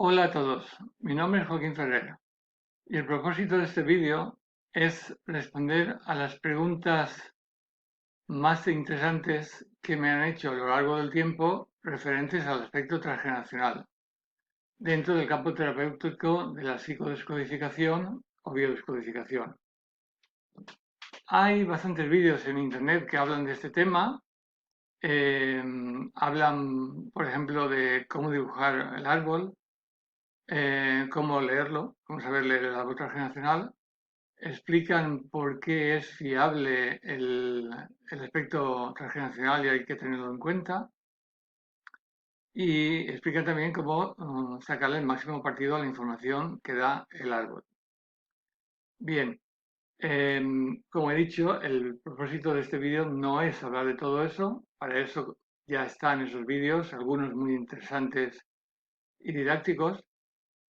Hola a todos, mi nombre es Joaquín Ferrer y el propósito de este vídeo es responder a las preguntas más interesantes que me han hecho a lo largo del tiempo referentes al aspecto transgeneracional dentro del campo terapéutico de la psicodescodificación o biodescodificación. Hay bastantes vídeos en internet que hablan de este tema. Hablan, por ejemplo, de cómo dibujar el árbol, cómo leerlo, cómo saber leer el árbol transgeneracional. Explican por qué es fiable el aspecto transgeneracional y hay que tenerlo en cuenta. Y explican también cómo sacarle el máximo partido a la información que da el árbol. Bien, como he dicho, el propósito de este vídeo no es hablar de todo eso. Para eso ya están esos vídeos, algunos muy interesantes y didácticos.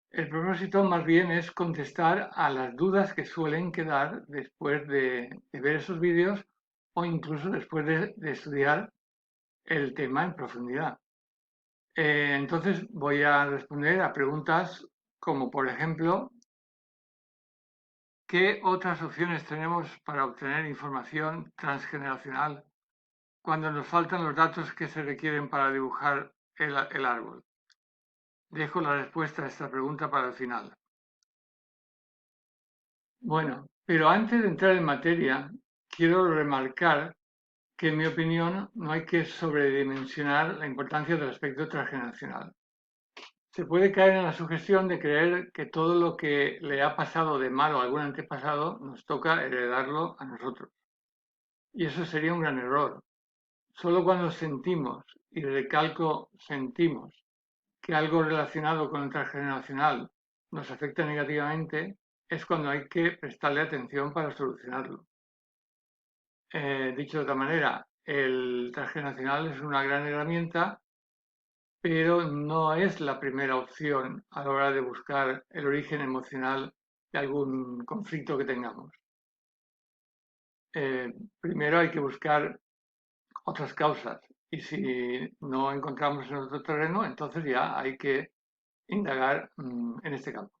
El propósito más bien es contestar a las dudas que suelen quedar después de ver esos vídeos o incluso después de estudiar el tema en profundidad. Entonces voy a responder a preguntas como, por ejemplo, ¿qué otras opciones tenemos para obtener información transgeneracional cuando nos faltan los datos que se requieren para dibujar el árbol? Dejo la respuesta a esta pregunta para el final. Bueno, pero antes de entrar en materia, quiero remarcar que en mi opinión no hay que sobredimensionar la importancia del aspecto transgeneracional. Se puede caer en la sugestión de creer que todo lo que le ha pasado de malo a algún antepasado nos toca heredarlo a nosotros. Y eso sería un gran error. Solo cuando sentimos, y recalco sentimos, que algo relacionado con el transgeneracional nos afecta negativamente, es cuando hay que prestarle atención para solucionarlo. Dicho de otra manera, el transgeneracional es una gran herramienta, pero no es la primera opción a la hora de buscar el origen emocional de algún conflicto que tengamos. Primero hay que buscar otras causas y si no encontramos en otro terreno, entonces ya hay que indagar en este campo.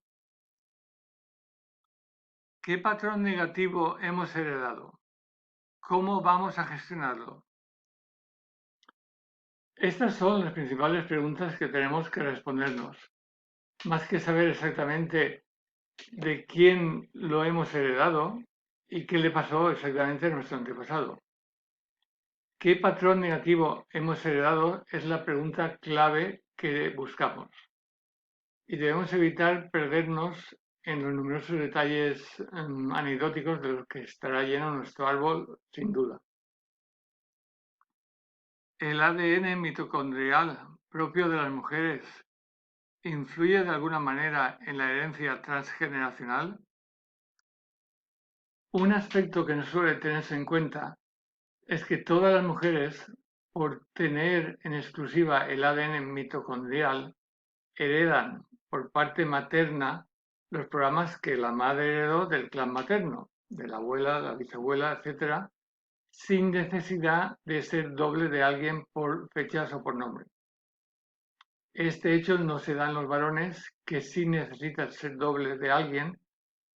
¿Qué patrón negativo hemos heredado? ¿Cómo vamos a gestionarlo? Estas son las principales preguntas que tenemos que respondernos. Más que saber exactamente de quién lo hemos heredado y qué le pasó exactamente a nuestro antepasado. ¿Qué patrón negativo hemos heredado? Es la pregunta clave que buscamos. Y debemos evitar perdernos en los numerosos detalles anecdóticos de los que estará lleno nuestro árbol, sin duda. El ADN mitocondrial propio de las mujeres influye de alguna manera en la herencia transgeneracional. Un aspecto que no suele tenerse en cuenta es que todas las mujeres, por tener en exclusiva el ADN mitocondrial, heredan por parte materna los programas que la madre heredó del clan materno, de la abuela, la bisabuela, etcétera, sin necesidad de ser doble de alguien por fechas o por nombre. Este hecho no se da en los varones, que sí necesitan ser dobles de alguien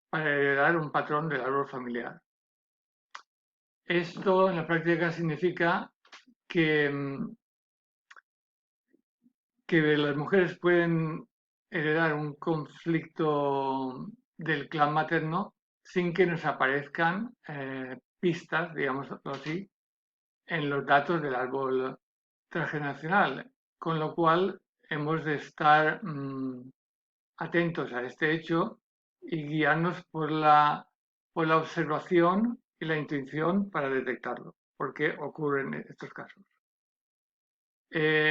para heredar un patrón del árbol familiar. Esto en la práctica significa que, que las mujeres pueden heredar un conflicto del clan materno sin que nos aparezcan pistas, digamos así, en los datos del árbol transgeneracional, con lo cual hemos de estar atentos a este hecho y guiarnos por la observación y la intuición para detectarlo, porque ocurren estos casos.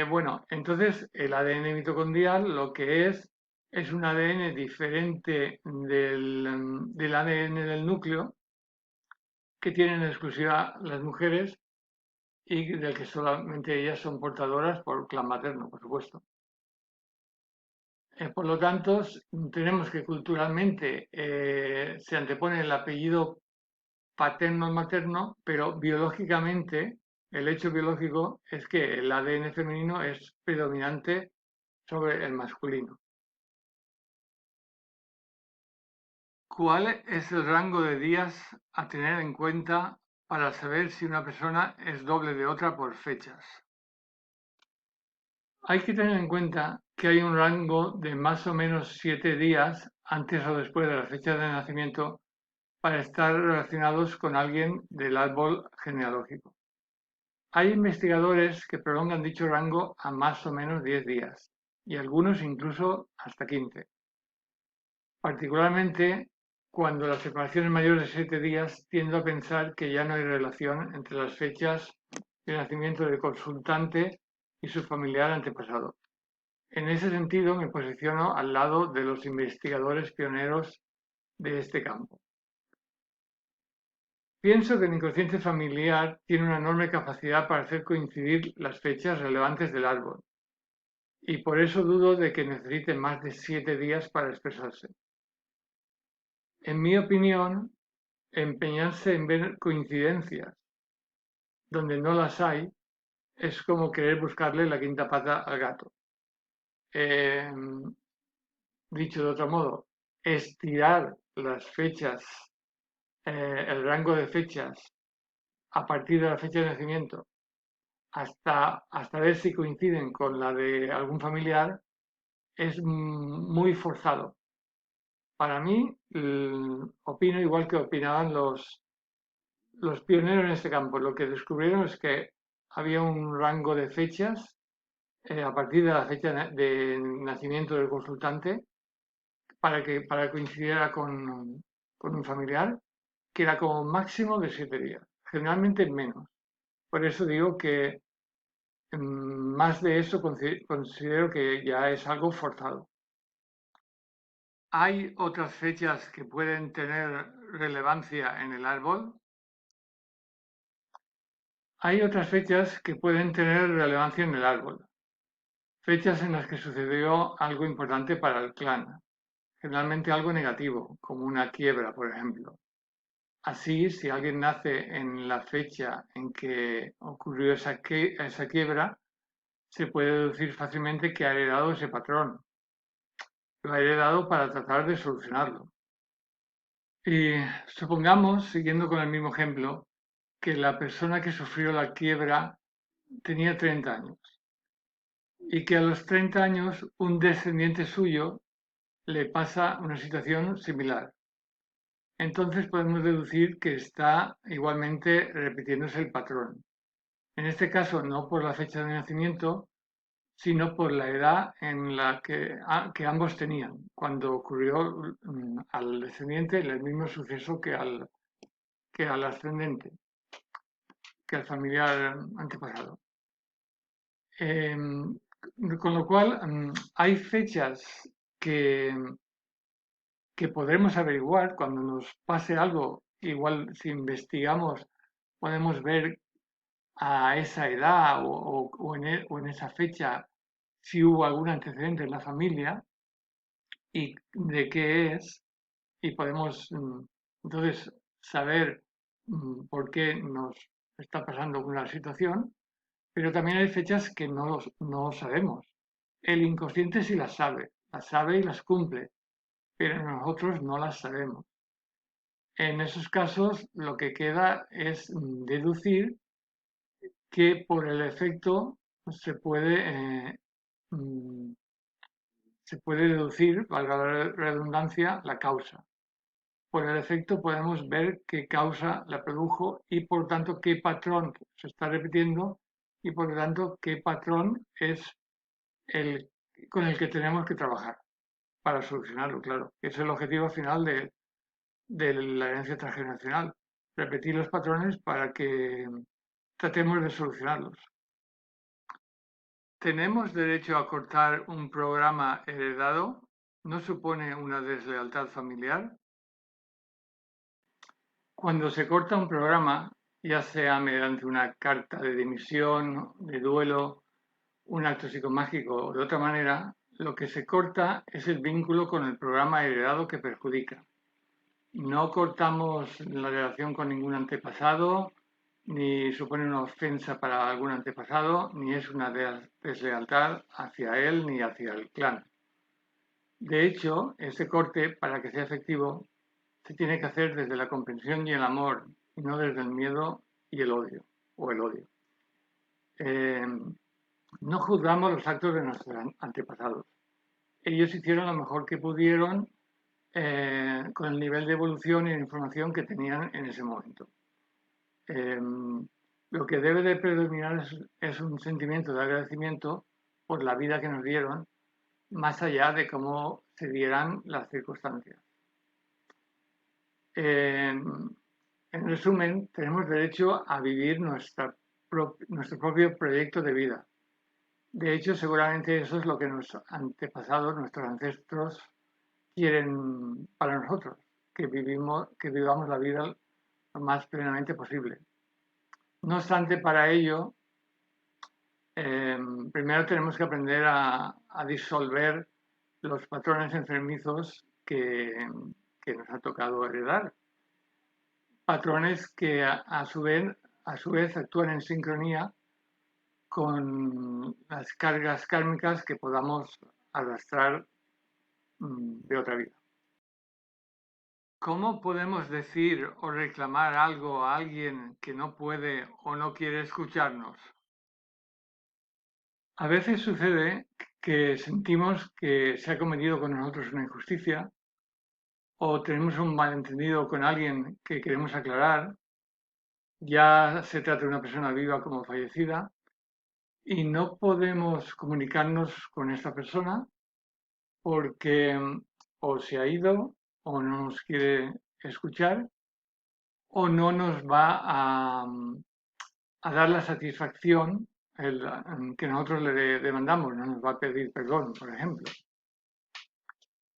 Bueno, entonces el ADN mitocondrial lo que es un ADN diferente del ADN del núcleo que tienen en exclusiva las mujeres y del que solamente ellas son portadoras por clan materno, por supuesto. Por lo tanto, tenemos que culturalmente se antepone el apellido paterno-materno, pero biológicamente el hecho biológico es que el ADN femenino es predominante sobre el masculino. ¿Cuál es el rango de días a tener en cuenta para saber si una persona es doble de otra por fechas? Hay que tener en cuenta que hay un rango de más o menos 7 días antes o después de la fecha de nacimiento para estar relacionados con alguien del árbol genealógico. Hay investigadores que prolongan dicho rango a más o menos 10 días y algunos incluso hasta 15. Particularmente cuando la separación es mayor de 7 días, tiendo a pensar que ya no hay relación entre las fechas de nacimiento del consultante y su familiar antepasado. En ese sentido, me posiciono al lado de los investigadores pioneros de este campo. Pienso que el inconsciente familiar tiene una enorme capacidad para hacer coincidir las fechas relevantes del árbol, y por eso dudo de que necesite más de 7 días para expresarse. En mi opinión, empeñarse en ver coincidencias donde no las hay es como querer buscarle la quinta pata al gato. Dicho de otro modo, estirar las fechas, el rango de fechas a partir de la fecha de nacimiento hasta ver si coinciden con la de algún familiar es muy forzado. Para mí, opino igual que opinaban los pioneros en este campo. Lo que descubrieron es que había un rango de fechas a partir de la fecha de nacimiento del consultante para que coincidiera con un familiar, que era como máximo de 7 días, generalmente menos. Por eso digo que más de eso considero que ya es algo forzado. ¿Hay otras fechas que pueden tener relevancia en el árbol? Hay otras fechas que pueden tener relevancia en el árbol. Fechas en las que sucedió algo importante para el clan, generalmente algo negativo, como una quiebra, por ejemplo. Así, si alguien nace en la fecha en que ocurrió esa quiebra, se puede deducir fácilmente que ha heredado ese patrón. Lo ha heredado para tratar de solucionarlo. Y supongamos, siguiendo con el mismo ejemplo, que la persona que sufrió la quiebra tenía 30 años y que a los 30 años un descendiente suyo le pasa una situación similar. Entonces podemos deducir que está igualmente repitiéndose el patrón. En este caso, no por la fecha de nacimiento, sino por la edad en la que ambos tenían, cuando ocurrió al descendiente el mismo suceso que al ascendente, que al familiar antepasado. Con lo cual, hay fechas que, que podremos averiguar cuando nos pase algo. Igual si investigamos podemos ver a esa edad o en esa fecha si hubo algún antecedente en la familia y de qué es, y podemos entonces saber por qué nos está pasando una situación, pero también hay fechas que no sabemos. El inconsciente sí las sabe y las cumple, pero nosotros no las sabemos. En esos casos lo que queda es deducir que por el efecto se puede, mm, se puede deducir, valga la redundancia, la causa. Por el efecto podemos ver qué causa la produjo y por tanto qué patrón se está repitiendo y por lo tanto qué patrón es el con el que tenemos que trabajar para solucionarlo, claro. Es el objetivo final de la herencia transgeneracional, repetir los patrones para que tratemos de solucionarlos. ¿Tenemos derecho a cortar un programa heredado? ¿No supone una deslealtad familiar? Cuando se corta un programa, ya sea mediante una carta de dimisión, de duelo, un acto psicomágico o de otra manera, lo que se corta es el vínculo con el programa heredado que perjudica. No cortamos la relación con ningún antepasado, ni supone una ofensa para algún antepasado, ni es una deslealtad hacia él ni hacia el clan. De hecho, ese corte, para que sea efectivo, se tiene que hacer desde la comprensión y el amor, y no desde el miedo y el odio, o el odio. No juzgamos los actos de nuestros antepasados. Ellos hicieron lo mejor que pudieron con el nivel de evolución y de información que tenían en ese momento. Lo que debe de predominar es un sentimiento de agradecimiento por la vida que nos dieron, más allá de cómo se dieran las circunstancias. En resumen, tenemos derecho a vivir nuestro propio proyecto de vida. De hecho, seguramente eso es lo que nuestros antepasados, nuestros ancestros, quieren para nosotros, que vivamos la vida lo más plenamente posible. No obstante, para ello, primero tenemos que aprender a disolver los patrones enfermizos que nos ha tocado heredar. Patrones que a su vez actúan en sincronía con las cargas kármicas que podamos arrastrar de otra vida. ¿Cómo podemos decir o reclamar algo a alguien que no puede o no quiere escucharnos? A veces sucede que sentimos que se ha cometido con nosotros una injusticia o tenemos un malentendido con alguien que queremos aclarar, ya se trata de una persona viva como fallecida, y no podemos comunicarnos con esta persona porque o se ha ido o no nos quiere escuchar o no nos va a dar la satisfacción que nosotros le demandamos, no nos va a pedir perdón, por ejemplo.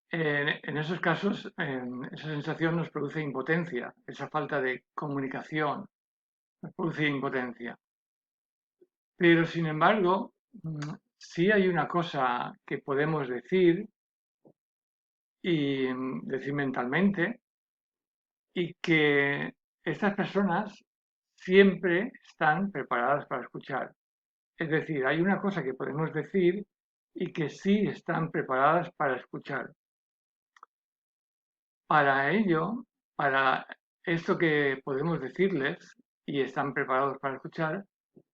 En esos casos, esa sensación nos produce impotencia, esa falta de comunicación nos produce impotencia. Pero, sin embargo, sí hay una cosa que podemos decir y decir mentalmente, y que estas personas siempre están preparadas para escuchar. Es decir, hay una cosa que podemos decir y que sí están preparadas para escuchar. Para ello, para esto que podemos decirles y están preparados para escuchar,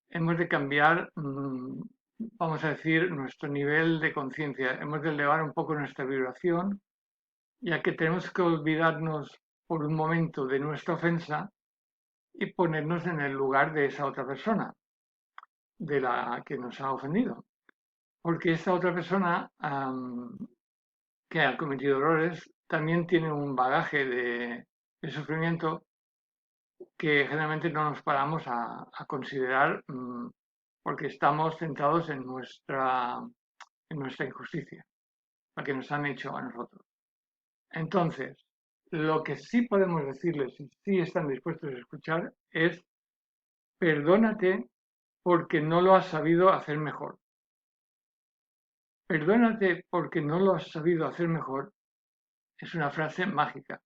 hemos de cambiar, vamos a decir, nuestro nivel de conciencia. Hemos de elevar un poco nuestra vibración, ya que tenemos que olvidarnos por un momento de nuestra ofensa y ponernos en el lugar de esa otra persona, de la que nos ha ofendido. Porque esta otra persona que ha cometido errores también tiene un bagaje de sufrimiento que generalmente no nos paramos a considerar porque estamos centrados en nuestra injusticia, la que nos han hecho a nosotros. Entonces, lo que sí podemos decirles, y sí están dispuestos a escuchar, es perdónate porque no lo has sabido hacer mejor. Perdónate porque no lo has sabido hacer mejor es una frase mágica,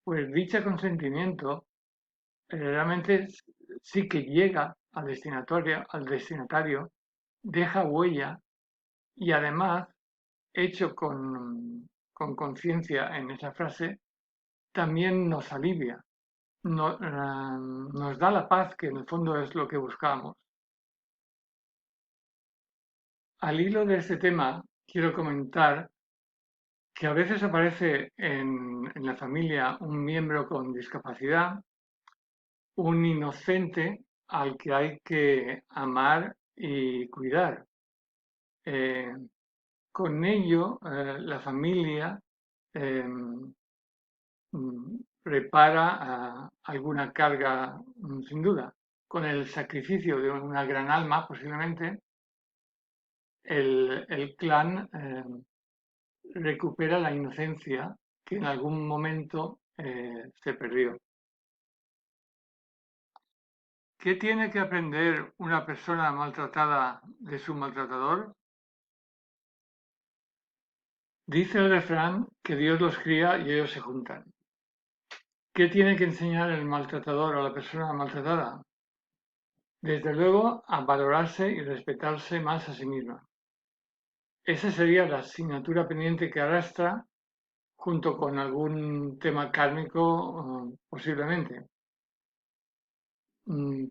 pues dicha con sentimiento realmente sí que llega al destinatario, deja huella y además, hecho con conciencia en esa frase, también nos alivia, nos da la paz, que en el fondo es lo que buscamos. Al hilo de este tema, quiero comentar que a veces aparece en la familia un miembro con discapacidad, un inocente al que hay que amar y cuidar. Con ello, la familia repara alguna carga, sin duda. Con el sacrificio de una gran alma, posiblemente, el clan recupera la inocencia que en algún momento se perdió. ¿Qué tiene que aprender una persona maltratada de su maltratador? Dice el refrán que Dios los cría y ellos se juntan. ¿Qué tiene que enseñar el maltratador a la persona maltratada? Desde luego, a valorarse y respetarse más a sí misma. Esa sería la asignatura pendiente que arrastra junto con algún tema kármico, posiblemente.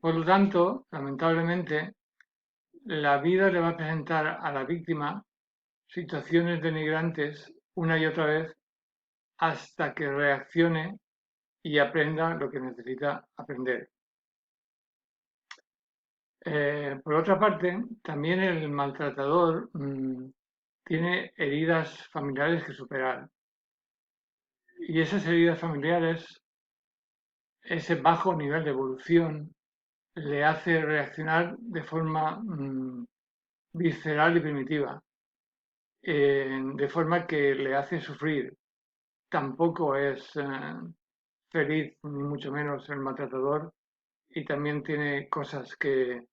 Por lo tanto, lamentablemente, la vida le va a presentar a la víctima situaciones denigrantes una y otra vez hasta que reaccione y aprenda lo que necesita aprender. Por otra parte, también el maltratador tiene heridas familiares que superar. Y esas heridas familiares, ese bajo nivel de evolución, le hace reaccionar de forma visceral y primitiva, de forma que le hace sufrir. Tampoco es feliz, ni mucho menos el maltratador, y también tiene cosas que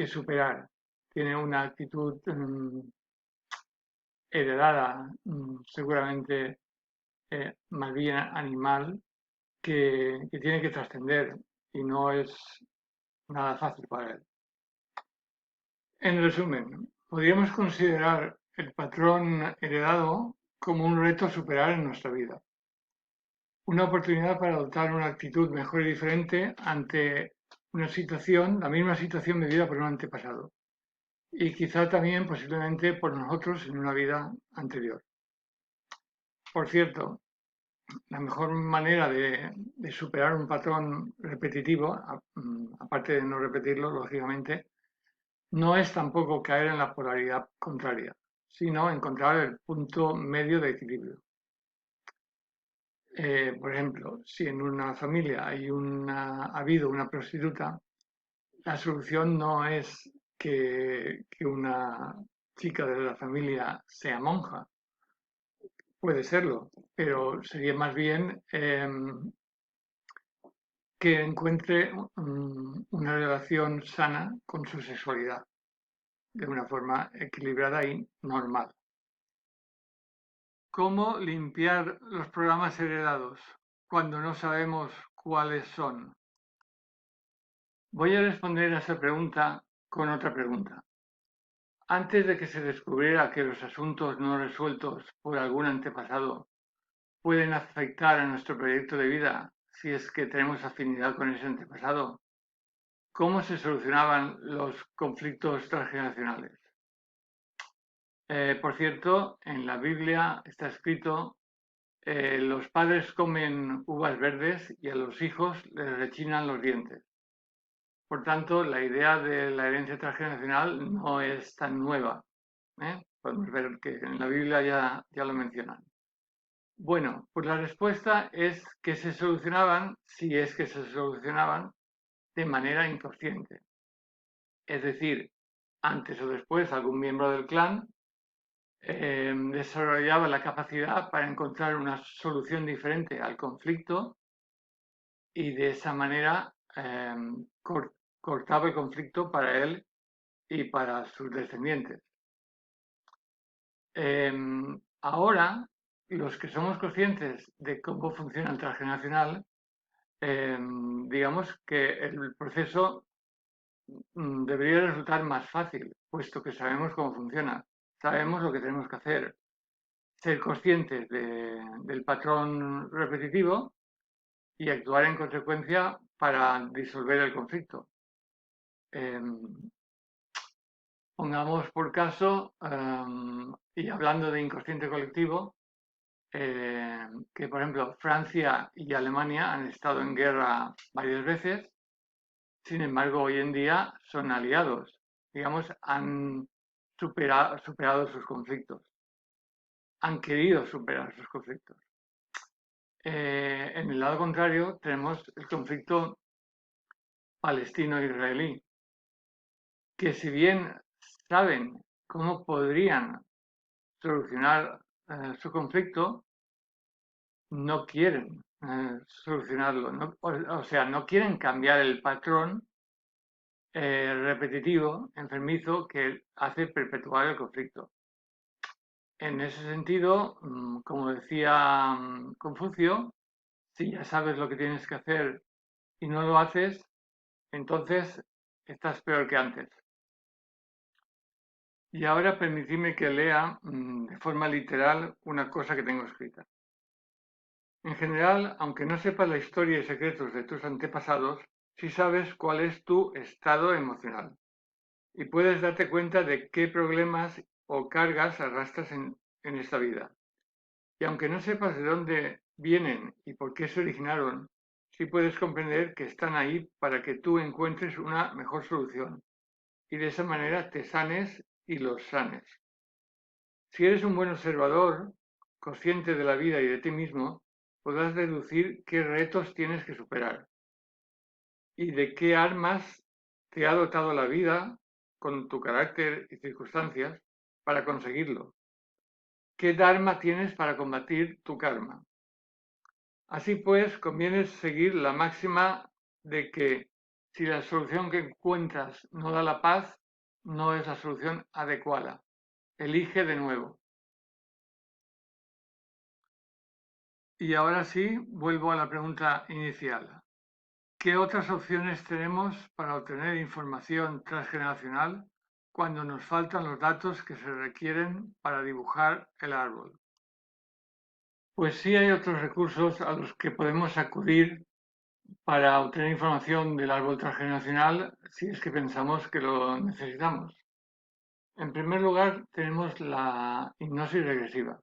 superar. Tiene una actitud heredada, seguramente más bien animal, que tiene que trascender y no es nada fácil para él. En resumen, podríamos considerar el patrón heredado como un reto a superar en nuestra vida, una oportunidad para adoptar una actitud mejor y diferente ante una situación, la misma situación vivida por un antepasado, y quizá también posiblemente por nosotros en una vida anterior. Por cierto, la mejor manera de superar un patrón repetitivo, aparte de no repetirlo, lógicamente, no es tampoco caer en la polaridad contraria, sino encontrar el punto medio de equilibrio. Por ejemplo, si en una familia ha habido una prostituta, la solución no es que una chica de la familia sea monja, puede serlo, pero sería más bien que encuentre una relación sana con su sexualidad, de una forma equilibrada y normal. ¿Cómo limpiar los programas heredados cuando no sabemos cuáles son? Voy a responder a esa pregunta con otra pregunta. Antes de que se descubriera que los asuntos no resueltos por algún antepasado pueden afectar a nuestro proyecto de vida si es que tenemos afinidad con ese antepasado, ¿cómo se solucionaban los conflictos transgeneracionales? Por cierto, en la Biblia está escrito, los padres comen uvas verdes y a los hijos les rechinan los dientes. Por tanto, la idea de la herencia transgeneracional no es tan nueva. Podemos ver que en la Biblia ya lo mencionan. Bueno, pues la respuesta es que se solucionaban, si es que se solucionaban, de manera inconsciente. Es decir, antes o después algún miembro del clan desarrollaba la capacidad para encontrar una solución diferente al conflicto y de esa manera cortaba el conflicto para él y para sus descendientes. Ahora, los que somos conscientes de cómo funciona el transgeneracional, digamos que el proceso debería resultar más fácil, puesto que sabemos cómo funciona, sabemos lo que tenemos que hacer, ser conscientes del patrón repetitivo y actuar en consecuencia para disolver el conflicto. Pongamos por caso, y hablando de inconsciente colectivo, que por ejemplo Francia y Alemania han estado en guerra varias veces, sin embargo hoy en día son aliados, digamos, han superado sus conflictos, han querido superar sus conflictos. En el lado contrario tenemos el conflicto palestino-israelí, que si bien saben cómo podrían solucionar su conflicto, no quieren solucionarlo, o sea, no quieren cambiar el patrón repetitivo, enfermizo, que hace perpetuar el conflicto. En ese sentido, como decía Confucio, si ya sabes lo que tienes que hacer y no lo haces, entonces estás peor que antes. Y ahora permitidme que lea de forma literal una cosa que tengo escrita. En general, aunque no sepas la historia y secretos de tus antepasados, sí sabes cuál es tu estado emocional y puedes darte cuenta de qué problemas o cargas arrastras en esta vida. Y aunque no sepas de dónde vienen y por qué se originaron, sí puedes comprender que están ahí para que tú encuentres una mejor solución y de esa manera te sanes y los sanes. Si eres un buen observador, consciente de la vida y de ti mismo, podrás deducir qué retos tienes que superar y de qué armas te ha dotado la vida con tu carácter y circunstancias para conseguirlo. ¿Qué dharma tienes para combatir tu karma? Así pues, conviene seguir la máxima de que si la solución que encuentras no da la paz, no es la solución adecuada. Elige de nuevo. Y ahora sí, vuelvo a la pregunta inicial. ¿Qué otras opciones tenemos para obtener información transgeneracional cuando nos faltan los datos que se requieren para dibujar el árbol? Pues sí hay otros recursos a los que podemos acudir para obtener información del árbol transgeneracional si es que pensamos que lo necesitamos. En primer lugar, tenemos la hipnosis regresiva.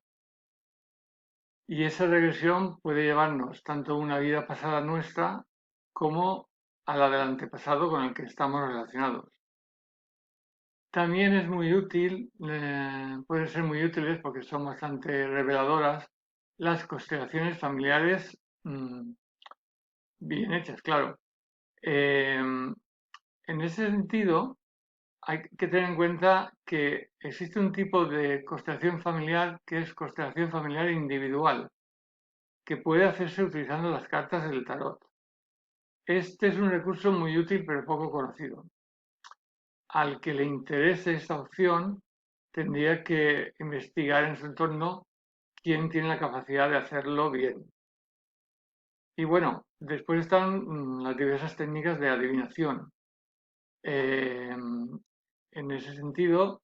Y esa regresión puede llevarnos tanto a una vida pasada nuestra como a la del antepasado con el que estamos relacionados. También es muy útil, pueden ser muy útiles porque son bastante reveladoras las constelaciones familiares bien hechas, claro. En ese sentido, hay que tener en cuenta que existe un tipo de constelación familiar que es constelación familiar individual, que puede hacerse utilizando las cartas del tarot. Este es un recurso muy útil pero poco conocido. Al que le interese esta opción tendría que investigar en su entorno quién tiene la capacidad de hacerlo bien. Y bueno, después están las diversas técnicas de adivinación. En ese sentido,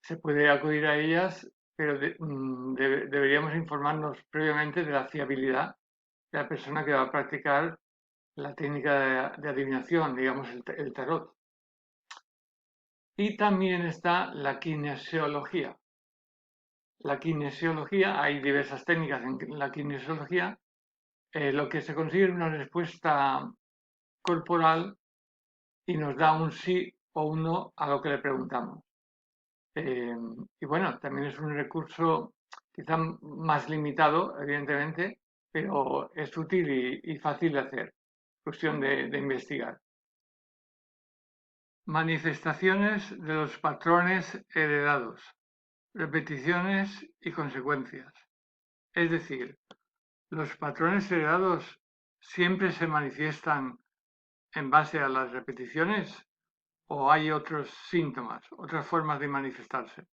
se puede acudir a ellas, pero deberíamos informarnos previamente de la fiabilidad de la persona que va a practicar la técnica de adivinación, digamos el tarot. Y también está la kinesiología. La kinesiología, hay diversas técnicas en la kinesiología, lo que se consigue es una respuesta corporal y nos da un sí o un no a lo que le preguntamos. Y bueno, también es un recurso quizá más limitado, evidentemente, pero es útil y fácil de hacer. Cuestión de investigar. Manifestaciones de los patrones heredados, repeticiones y consecuencias. Es decir, ¿los patrones heredados siempre se manifiestan en base a las repeticiones o hay otros síntomas, otras formas de manifestarse?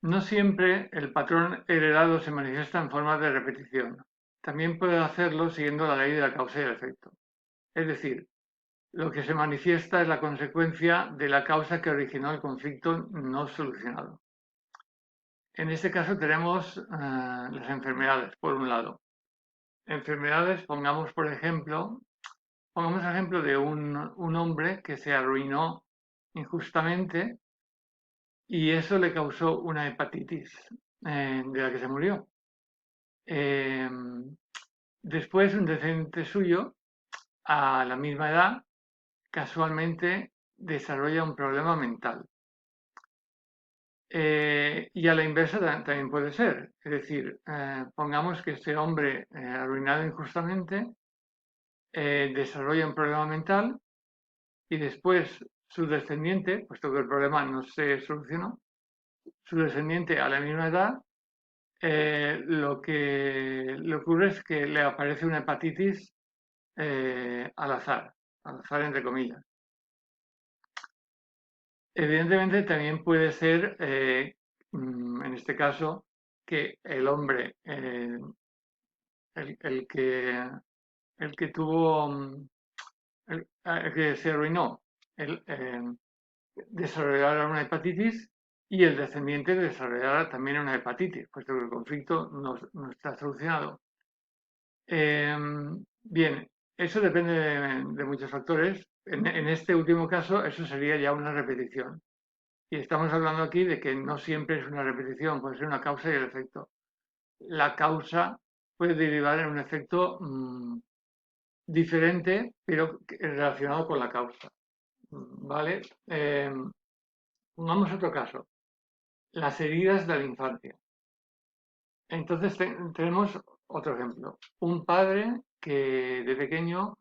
No siempre el patrón heredado se manifiesta en forma de repetición. También puede hacerlo siguiendo la ley de la causa y el efecto. Es decir, lo que se manifiesta es la consecuencia de la causa que originó el conflicto no solucionado. En este caso tenemos las enfermedades, por un lado. Enfermedades, pongamos el ejemplo de un hombre que se arruinó injustamente y eso le causó una hepatitis de la que se murió. Después, un descendiente suyo, a la misma edad, casualmente desarrolla un problema mental. Y a la inversa también puede ser. Es decir, pongamos que este hombre arruinado injustamente desarrolla un problema mental y después su descendiente, puesto que el problema no se solucionó, su descendiente a la misma edad, lo que le ocurre es que le aparece una hepatitis al azar entre comillas. Evidentemente también puede ser, en este caso, que el hombre, el que tuvo, el que se arruinó, el, desarrollara una hepatitis y el descendiente desarrollará también una hepatitis, puesto que el conflicto no está solucionado. Bien, eso depende de muchos factores. En este último caso, eso sería ya una repetición. Y estamos hablando aquí de que no siempre es una repetición, puede ser una causa y el efecto. La causa puede derivar en un efecto diferente, pero relacionado con la causa. ¿Vale? Pongamos otro caso, las heridas de la infancia. Entonces tenemos otro ejemplo. Un padre que de pequeño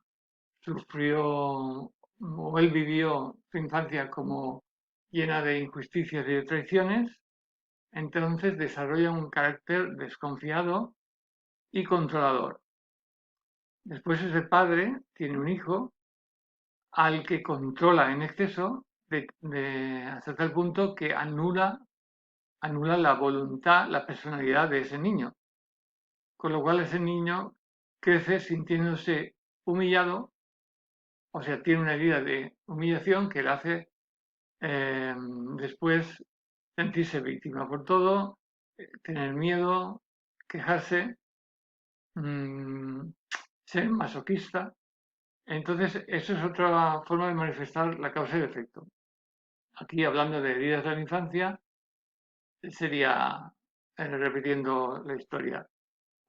sufrió o él vivió su infancia como llena de injusticias y de traiciones, entonces desarrolla un carácter desconfiado y controlador. Después ese padre tiene un hijo al que controla en exceso hasta tal punto que anula la voluntad, la personalidad de ese niño. Con lo cual ese niño crece sintiéndose humillado, o sea, tiene una herida de humillación que le hace después sentirse víctima por todo, tener miedo, quejarse, mm, ser masoquista. Entonces, eso es otra forma de manifestar la causa y el efecto. Aquí, hablando de heridas de la infancia, sería, repitiendo la historia,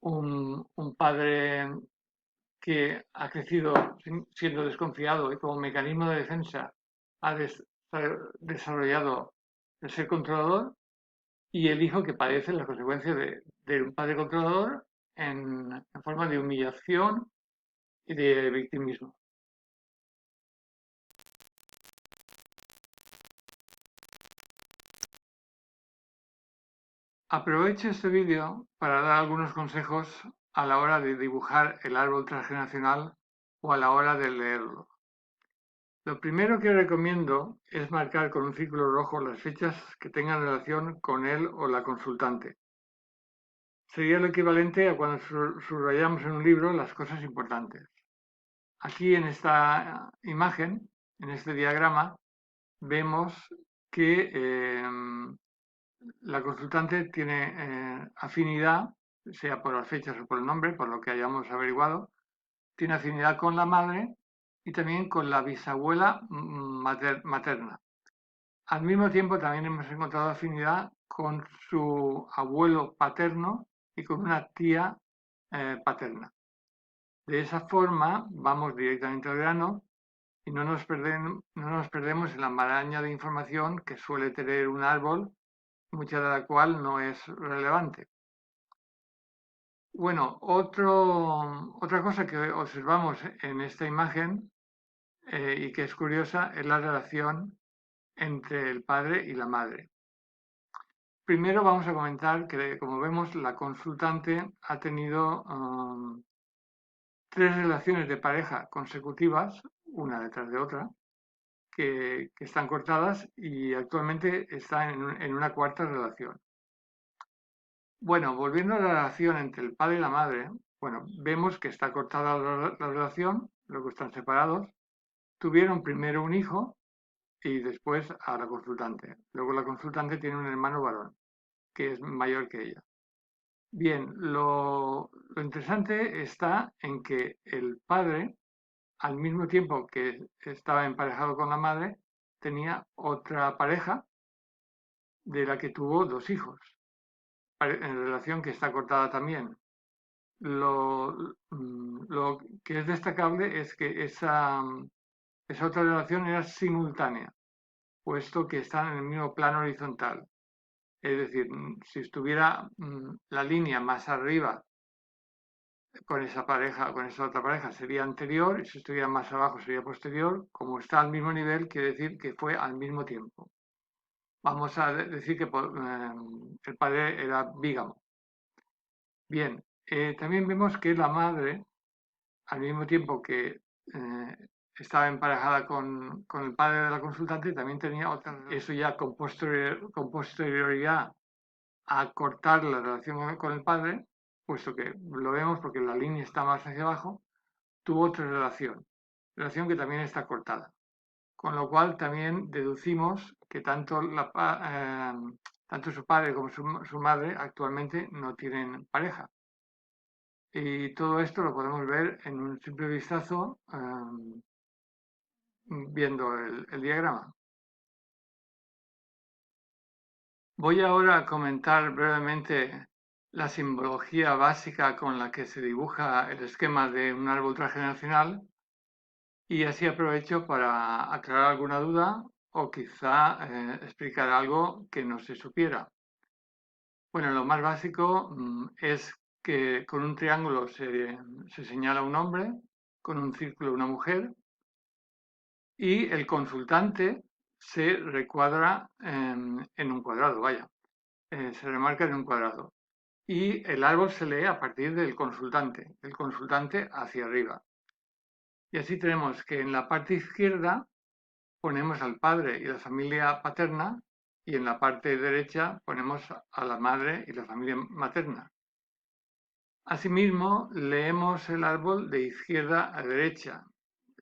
un padre que ha crecido siendo desconfiado y como mecanismo de defensa ha desarrollado el ser controlador, y el hijo que padece las consecuencias de un padre controlador en forma de humillación y de victimismo. Aprovecho este vídeo para dar algunos consejos a la hora de dibujar el árbol transgeneracional o a la hora de leerlo. Lo primero que recomiendo es marcar con un círculo rojo las fechas que tengan relación con él o la consultante. Sería lo equivalente a cuando subrayamos en un libro las cosas importantes. Aquí en esta imagen, en este diagrama, vemos que la consultante tiene afinidad, sea por las fechas o por el nombre, por lo que hayamos averiguado, tiene afinidad con la madre y también con la bisabuela materna. Al mismo tiempo también hemos encontrado afinidad con su abuelo paterno y con una tía paterna. De esa forma vamos directamente al grano y no nos perdemos en la maraña de información que suele tener un árbol, mucha de la cual no es relevante. Bueno, otra cosa que observamos en esta imagen y que es curiosa es la relación entre el padre y la madre. Primero vamos a comentar que, como vemos, la consultante ha tenido tres relaciones de pareja consecutivas, una detrás de otra, que están cortadas y actualmente está en una cuarta relación. Bueno, volviendo a la relación entre el padre y la madre, bueno, vemos que está cortada la relación, luego están separados. Tuvieron primero un hijo y después a la consultante. Luego la consultante tiene un hermano varón, que es mayor que ella. Bien, lo interesante está en que el padre, al mismo tiempo que estaba emparejado con la madre, tenía otra pareja de la que tuvo dos hijos, en relación que está cortada también. Lo que es destacable es que esa otra relación era simultánea, puesto que están en el mismo plano horizontal. Es decir, si estuviera la línea más arriba con esa pareja, con esa otra pareja sería anterior, y si estuviera más abajo sería posterior. Como está al mismo nivel, quiere decir que fue al mismo tiempo. Vamos a decir que el padre era bígamo. Bien, también vemos que la madre, al mismo tiempo que estaba emparejada con el padre de la consultante, también tenía otra. Eso ya con posterioridad a cortar la relación con el padre, puesto que lo vemos porque la línea está más hacia abajo, tuvo otra relación que también está cortada. con lo cual también deducimos que tanto, tanto su padre como su madre actualmente no tienen pareja. Y todo esto lo podemos ver en un simple vistazo viendo el diagrama. Voy ahora a comentar brevemente la simbología básica con la que se dibuja el esquema de un árbol transgeneracional y así aprovecho para aclarar alguna duda o quizá explicar algo que no se supiera. Bueno, lo más básico es que con un triángulo se señala un hombre, con un círculo una mujer y el consultante se recuadra en un cuadrado, vaya, se remarca en un cuadrado. Y el árbol se lee a partir del consultante hacia arriba. Y así tenemos que en la parte izquierda ponemos al padre y la familia paterna y en la parte derecha ponemos a la madre y la familia materna. Asimismo, leemos el árbol de izquierda a derecha,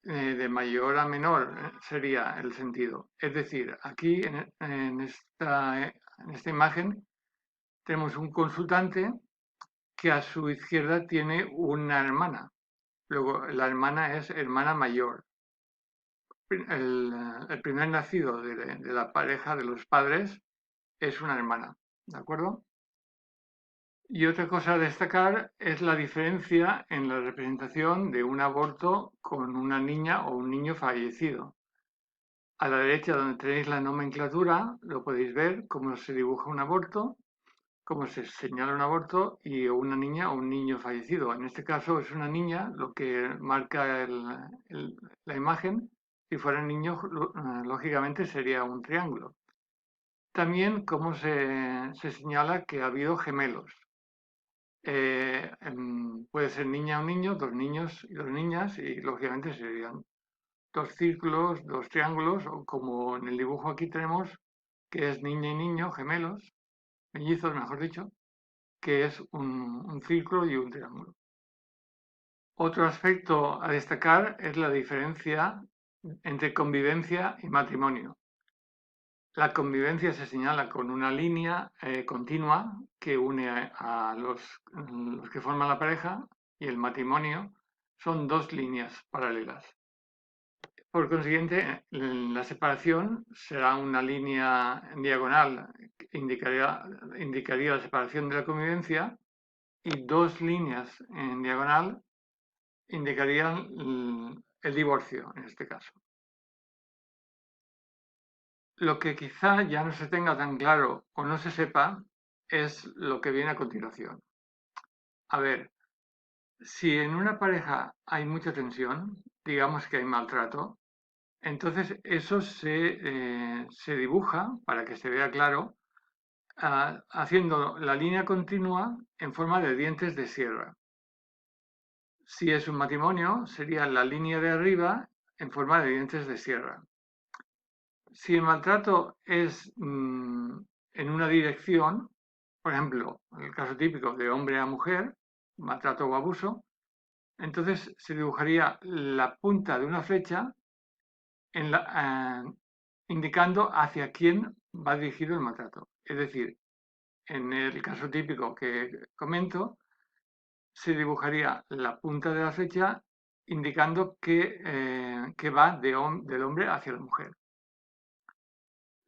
de mayor a menor sería el sentido. Es decir, aquí en esta imagen tenemos un consultante que a su izquierda tiene una hermana. Luego, la hermana es hermana mayor. El primer nacido de la pareja de los padres es una hermana, ¿de acuerdo? Y otra cosa a destacar es la diferencia en la representación de un aborto con una niña o un niño fallecido. A la derecha, donde tenéis la nomenclatura, lo podéis ver cómo se dibuja un aborto, cómo se señala un aborto y una niña o un niño fallecido. En este caso es una niña lo que marca la imagen. Si fuera un niño, lógicamente sería un triángulo. También cómo se señala que ha habido gemelos. Puede ser niña o niño, dos niños y dos niñas, y lógicamente serían dos círculos, dos triángulos, o como en el dibujo aquí tenemos, que es niña y niño, gemelos, mellizos, mejor dicho, que es un círculo y un triángulo. Otro aspecto a destacar es la diferencia entre convivencia y matrimonio. La convivencia se señala con una línea continua que une a los que forman la pareja y el matrimonio son dos líneas paralelas. Por consiguiente, la separación será una línea en diagonal que indicaría la separación de la convivencia y dos líneas en diagonal indicarían el divorcio en este caso. Lo que quizá ya no se tenga tan claro o no se sepa es lo que viene a continuación. A ver, si en una pareja hay mucha tensión, digamos que hay maltrato, entonces eso se dibuja para que se vea claro, haciendo la línea continua en forma de dientes de sierra. Si es un matrimonio, sería la línea de arriba en forma de dientes de sierra. Si el maltrato es en una dirección, por ejemplo, en el caso típico de hombre a mujer, maltrato o abuso, entonces se dibujaría la punta de una flecha indicando hacia quién va dirigido el maltrato. Es decir, en el caso típico que comento, se dibujaría la punta de la flecha indicando que va del hombre hacia la mujer.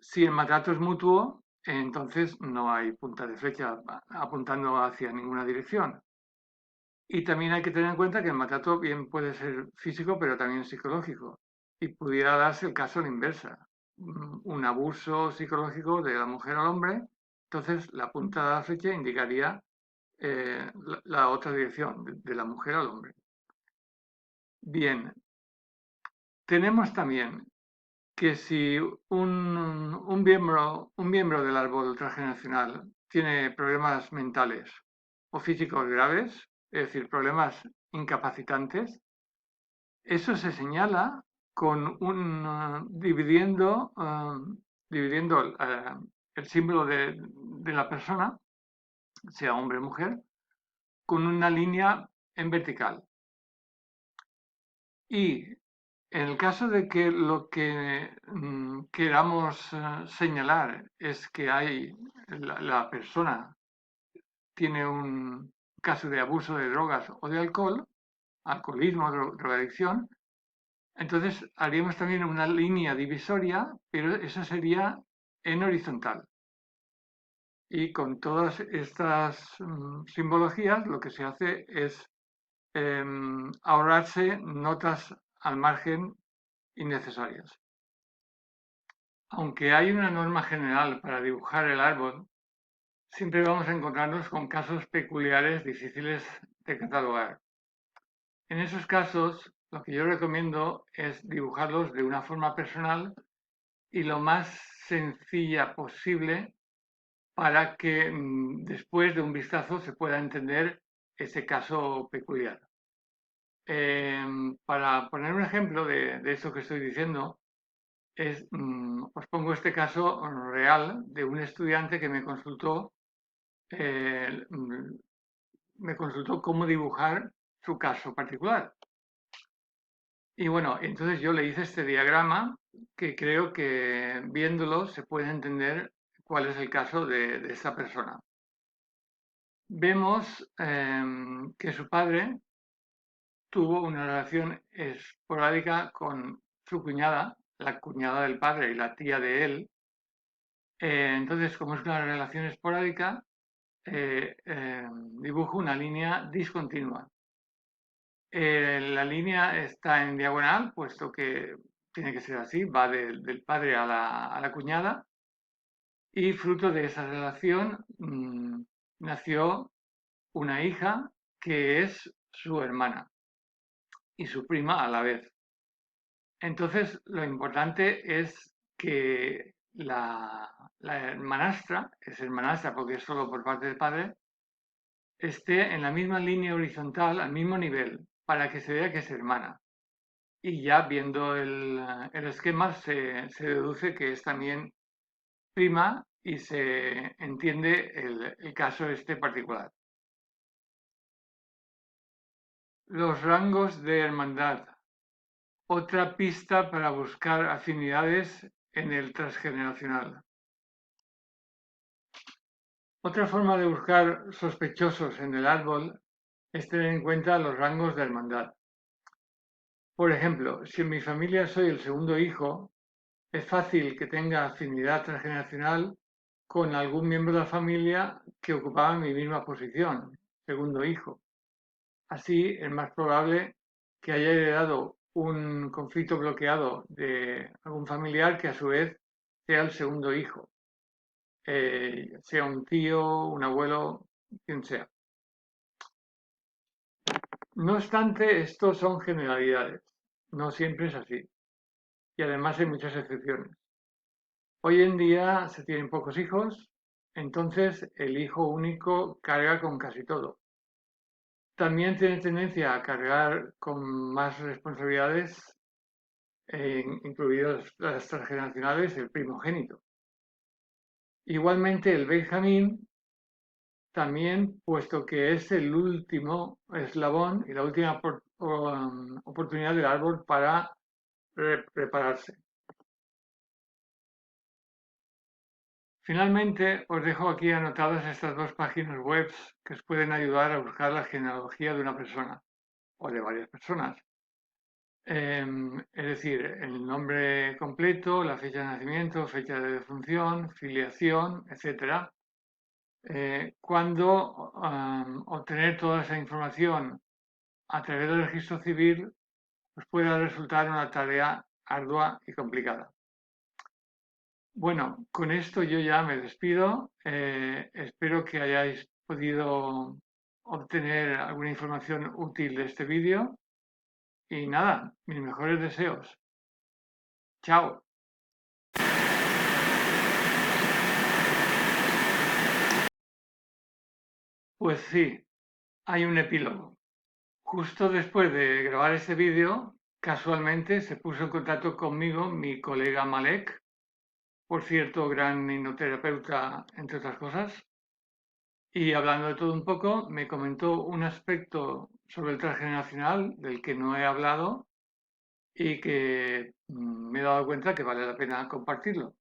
Si el maltrato es mutuo, entonces no hay punta de flecha apuntando hacia ninguna dirección. Y también hay que tener en cuenta que el maltrato bien puede ser físico, pero también psicológico. Y pudiera darse el caso a la inversa. Un abuso psicológico de la mujer al hombre, entonces la punta de la flecha indicaría la otra dirección, de la mujer al hombre. Bien, tenemos también que si un miembro del árbol transgeneracional tiene problemas mentales o físicos graves, es decir, problemas incapacitantes, eso se señala con dividiendo el símbolo de la persona, sea hombre o mujer, con una línea en vertical. Y En el caso de que lo que queramos señalar es que la persona tiene un caso de abuso de drogas o de alcohol, alcoholismo, drogadicción, entonces haríamos también una línea divisoria, pero esa sería en horizontal. Y con todas estas simbologías lo que se hace es ahorrarse notas al margen innecesarias. Aunque hay una norma general para dibujar el árbol, siempre vamos a encontrarnos con casos peculiares difíciles de catalogar. En esos casos, lo que yo recomiendo es dibujarlos de una forma personal y lo más sencilla posible para que después de un vistazo se pueda entender ese caso peculiar. Para poner un ejemplo de esto que estoy diciendo, os pongo este caso real de un estudiante que eh, mm, me consultó cómo dibujar su caso particular. Y bueno, entonces yo le hice este diagrama que creo que viéndolo se puede entender cuál es el caso de esta persona. Vemos que su padre tuvo una relación esporádica con su cuñada, la cuñada del padre y la tía de él. Entonces, como es una relación esporádica, dibujo una línea discontinua. La línea está en diagonal, puesto que tiene que ser así, va del padre a la cuñada, y fruto de esa relación nació una hija que es su hermana y su prima a la vez. Entonces, lo importante es que la hermanastra, es hermanastra porque es solo por parte del padre, esté en la misma línea horizontal, al mismo nivel, para que se vea que es hermana. Y ya viendo el esquema se deduce que es también prima y se entiende el caso este particular. Los rangos de hermandad. Otra pista para buscar afinidades en el transgeneracional. Otra forma de buscar sospechosos en el árbol es tener en cuenta los rangos de hermandad. Por ejemplo, si en mi familia soy el segundo hijo, es fácil que tenga afinidad transgeneracional con algún miembro de la familia que ocupaba mi misma posición, segundo hijo. Así es más probable que haya heredado un conflicto bloqueado de algún familiar que a su vez sea el segundo hijo, sea un tío, un abuelo, quien sea. No obstante, estos son generalidades, no siempre es así, y además hay muchas excepciones. Hoy en día se tienen pocos hijos, entonces el hijo único carga con casi todo. También tiene tendencia a cargar con más responsabilidades, incluidas las transgeneracionales, el primogénito. Igualmente el Benjamín también, puesto que es el último eslabón y la última oportunidad del árbol para prepararse. Finalmente, os dejo aquí anotadas estas dos páginas web que os pueden ayudar a buscar la genealogía de una persona o de varias personas. Es decir, el nombre completo, la fecha de nacimiento, fecha de defunción, filiación, etc. Cuando obtener toda esa información a través del registro civil os puede resultar una tarea ardua y complicada. Bueno, con esto yo ya me despido. Espero que hayáis podido obtener alguna información útil de este vídeo. Y nada, mis mejores deseos. Chao. Pues sí, hay un epílogo. Justo después de grabar este vídeo, casualmente se puso en contacto conmigo mi colega Malek, por cierto, gran hipnoterapeuta, entre otras cosas, y hablando de todo un poco, me comentó un aspecto sobre el transgeneracional del que no he hablado y que me he dado cuenta que vale la pena compartirlo.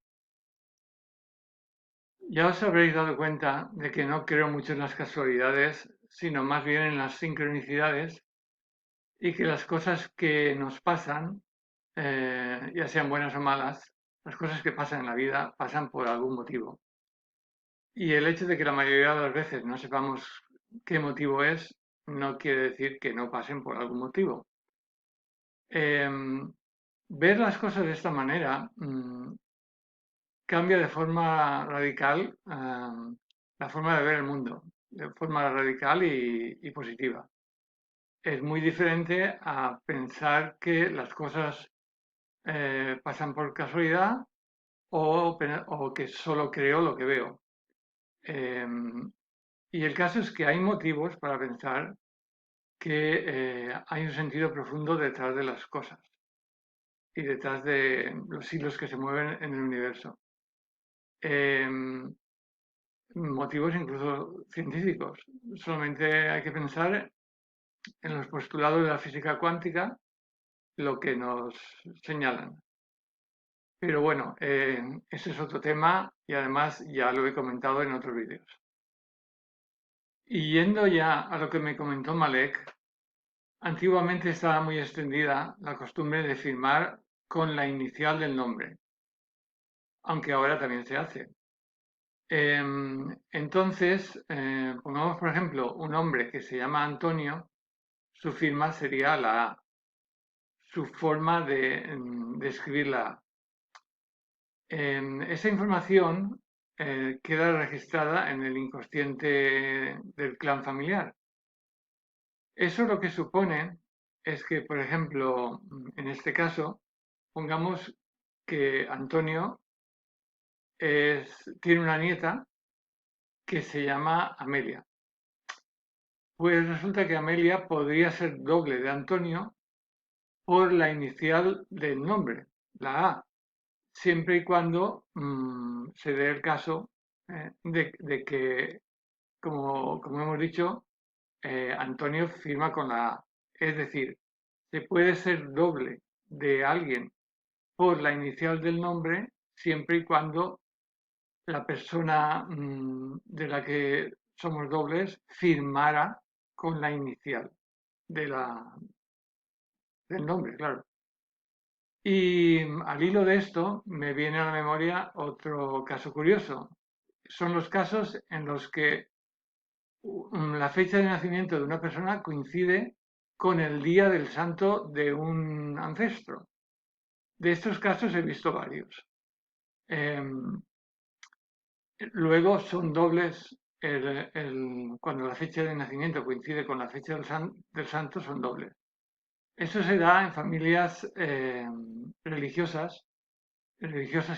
Ya os habréis dado cuenta de que no creo mucho en las casualidades, sino más bien en las sincronicidades y que las cosas que nos pasan, ya sean buenas o malas, las cosas que pasan en la vida pasan por algún motivo. Y el hecho de que la mayoría de las veces no sepamos qué motivo es, no quiere decir que no pasen por algún motivo. Ver las cosas de esta manera cambia de forma radical la forma de ver el mundo, de forma radical y positiva. Es muy diferente a pensar que las cosas pasan por casualidad o que solo creo lo que veo. Y el caso es que hay motivos para pensar que hay un sentido profundo detrás de las cosas y detrás de los hilos que se mueven en el universo. Motivos incluso científicos. Solamente hay que pensar en los postulados de la física cuántica, lo que nos señalan. Pero bueno, ese es otro tema y además ya lo he comentado en otros vídeos. Y yendo ya a lo que me comentó Malek, antiguamente estaba muy extendida la costumbre de firmar con la inicial del nombre, aunque ahora también se hace. Entonces, pongamos por ejemplo un hombre que se llama Antonio, su firma sería la A, su forma de escribir la A. Esa información queda registrada en el inconsciente del clan familiar. Eso lo que supone es que, por ejemplo, en este caso, pongamos que Antonio tiene una nieta que se llama Amelia. Pues resulta que Amelia podría ser doble de Antonio por la inicial del nombre, la A, siempre y cuando se dé el caso de que, como hemos dicho, Antonio firma con la A. Es decir, se puede ser doble de alguien por la inicial del nombre siempre y cuando la persona de la que somos dobles firmara con la inicial de del nombre, claro. Y al hilo de esto me viene a la memoria otro caso curioso. Son los casos en los que la fecha de nacimiento de una persona coincide con el día del santo de un ancestro. De estos casos he visto varios. Luego son dobles, cuando la fecha de nacimiento coincide con la fecha del santo, son dobles. Eso se da en familias religiosas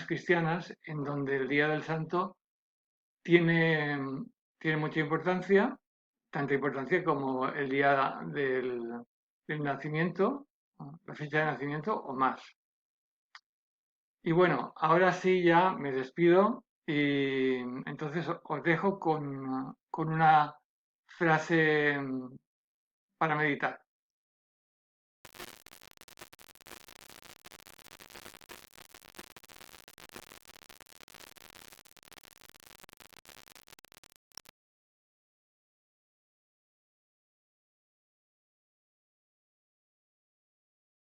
cristianas, en donde el día del santo tiene, tiene mucha importancia, tanta importancia como el día del nacimiento, la fecha de nacimiento o más. Y bueno, ahora sí ya me despido y entonces os dejo con una frase para meditar.